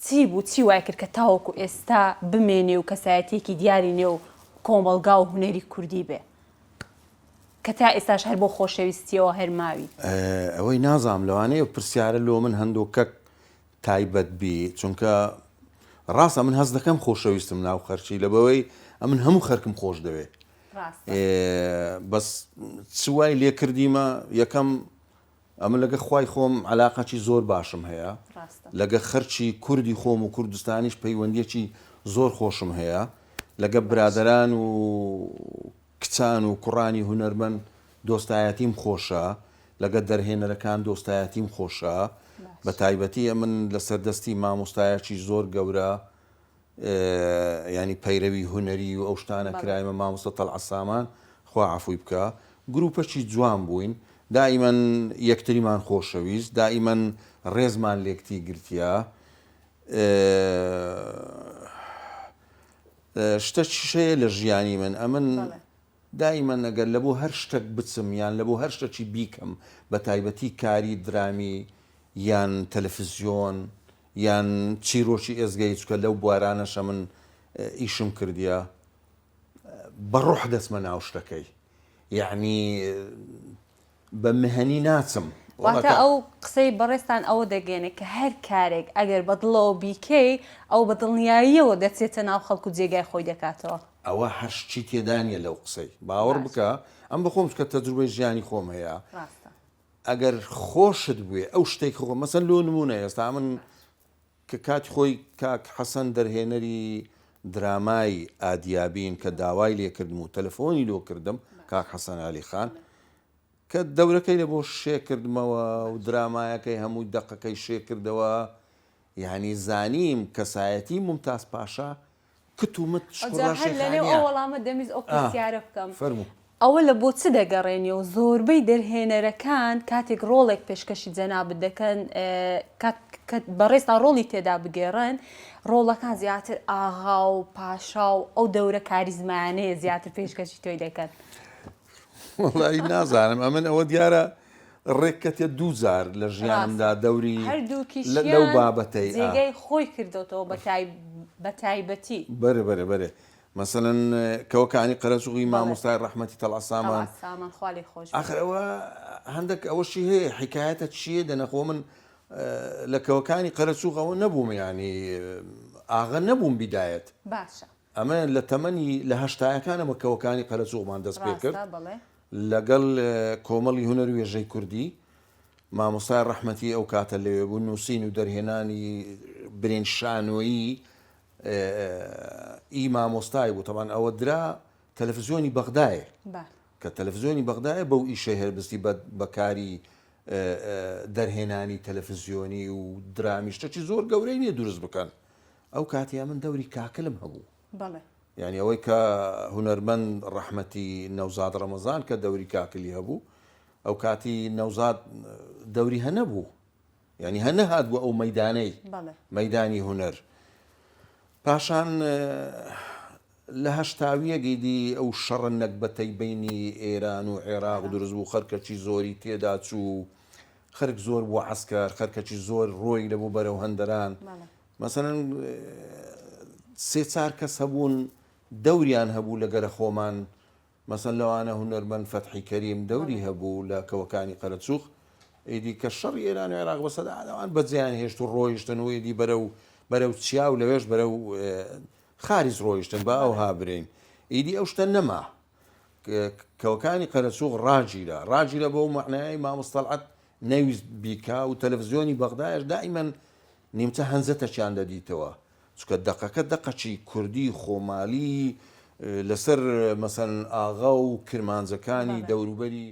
چی بوو چی وای کرد کە تاوەکو ئێستا بمێنێ و کەسایەتێکی دیاری نێو کۆمەڵگا و هونەری کوردی بێ کە تا ئێستاش هەر بۆ خۆشەویستیەوە هەرماوی؟ ئەوەی نازام لەوانەیە پرسیارە لۆ من هەندۆکەک تایبەت بی چونکە ڕاستە من هەست دەکەم خۆشەویستم ناو خەرچی لە بەوەی ئەمن هەموو خەرکم خۆش دەوێ بەس چوای لێکردیمە یەکەم ئەمە لەگە خوای خۆم علاقەکی زۆر باشم هەیە لەگە خەرچی کوردی خۆم و کوردستانیش پەیوەندیەکی زۆر خۆشم هەیە لەگە برادەران و کچان و کوڕانی هونەرمەند دۆستایەتیم خۆشە لەگە دەرهێنەرەکان دۆستایەتیم خۆشە بە تایبەتی من لە سەردەستی مامۆستایەکی زۆر گەورە ینی پەیرەوی هونەری و ئەو شتانە کرایمە مامۆستا تەڵعەت سامان خوا عەفوی بکە گروپەکی جوان بووین دائیمەن یەکتریمان خۆشەویست دائیمەن ڕێزمان لێکتی گرتیە شتەکیشەیە لە ژیانی من ئەمن دائیمەن ئەگەر لە بۆ هەر شتێک بچم یان لە بۆ هەر شتێکی بیکەم بە تایبەتی کاری درامی یان تەلەڤیزیۆن یان چیرۆکی ئێزگەی چکە لەو بوارانەشە من ئیشم کردیە بەڕوح دەچمە ناو شتەکەی یعنی بە مهنی ناچم واتە ئەو قسەی بەڕێستان ئەوە دەگەێنێت کە هەر کارێک ئەگەر بە دڵەوە بیکەی ئەو بە دڵنیاییەوە دەچێتە ناو خەڵکو و جێگای خۆی دەکاتەوە ئەوە هەرچی تێدانە لەو قسەی باوەڕ بکە ئەم بەخۆم کە تەجروبەی ژیانی خۆم هەیە ئەگەر خۆشت بوێ ئەو شتێک خۆ مەسەن لۆ نمونە ئێستا من کە کاتی خۆی کاک حەسەن دەرهێنەری درامای ئادیابین کە داوای لێکردم و تەلەفۆنی لۆ کردم کاک حەسەن عەلیخان کە دەورەکەی لە بۆ شێ کردمەوە و درامایەکەی هەمووی دەقەکەی شێ کردەوە یعنی زانیم کەسایەتی ممتاز پاشا کتومت وەڵامە دەمیز ئەو پرسیارە بکەم ئەوە لە بۆ چ دەگەڕێنی و زۆربەی دەرهێنەرەکان کاتێک ڕۆڵێک پێشکەشی جەنابەت دەکەن بەڕێستا ڕۆڵی تێدا بگێڕن ڕۆڵەکان زیاتر ئاغا و پاشا و ئەو دەورە کاریزمانەیە زیاتر پێشکەشی تۆی دەکەن وەڵی نازانم ئەمن ئەوە دیارە ڕێککەتێ دووزار لە ژیانمدا دەوری لەو بابەتەی جێگەی خۆی کردوتەوە بە تایبەتی بەرە مثلەن کەوەکانی قەرەسووغی مامۆستای ڕەحمەتی تەڵعەت سامان ئاخر ئەوە هەندێک ئەوەشی هەیە حکایەتە چییە دەنەخۆ من لە کەوەکانی قەرەسووغەوە نەبووم ینی ئاغا نەبووم بیدایەت باشە ئەمە لە تەمەنی لە هەشتایەکانەوە کەوەکانی قەرەسووغمان دەست پێ کرد لەگەڵ کۆمەڵی هونەر و وێژەی کوردی مامۆستای ڕەحمەتی ئەو کاتە لەوێ بوو نووسین و دەرهێنانی برێن شانۆیی ئی مامۆستای بوو تەمان ئەوە درا تەلەڤیزیۆنی بەغدایە کە تەلەڤیزیۆنی بەغدایە بەو ئیشەی هەربستی بەکاری دەرهێنانی تەلەڤیزیۆنی و درامی شتێکی زۆر گەورەی نییە دروست بکەن ئەو کاتیا من دەوری کاکلم هەبوو یعنی ئەوەی کە هونەرمەند ڕەحمەتی نەوزاد ڕەمەزان کە دەوری کاکلی هەبوو ئەو کاتی نەوزاد دەوری هەنەبوو ینی هەنەهات بوو ئەو مەیدانەی مەیدانی هونەر پاشان لە هەشتاویەکیدی ئەو شەڕە نەکبەتەی بینی ئێران و عێراق دروست بوو خەرکەکی زۆری تێدا چوو خەرک زۆر بوو عەسکەر خەرکەکی زۆر ڕۆی لەبوو بەرەو هەندەران مەسەلەن سێ چار کەس هەبوون دەوریان هەبوو لەگەرە خۆمان مەسەن لەوانە هونەرمەند فەتحی کەریم دەوری هەبوو لە کەوەکانی قەرەچووغ ئیدی کە شەڕی ئێران و عێراق بەسەدا ئەوان بەجێیان هێشت و ڕۆیشتن و ئیدی بەرەو چیا و لەوێش بەرەو خاریز ڕۆیشتن بە ئەو هابرین ئیدی ئەو شتە نەما کەوەکانی قەرەچووغ ڕاجیرە بەو مەعنای مامۆستا تەڵعەت نەویست بیکا و تەلەڤیزیۆنی بەغدایش دائیمەن نیمچە هەنزەتەکیان دەدیتەوە چکە دەقەکە دەقەچی کوردی خۆمالی لەسەر مەسەن ئاغا و کرمانجەکانی دەوروبەری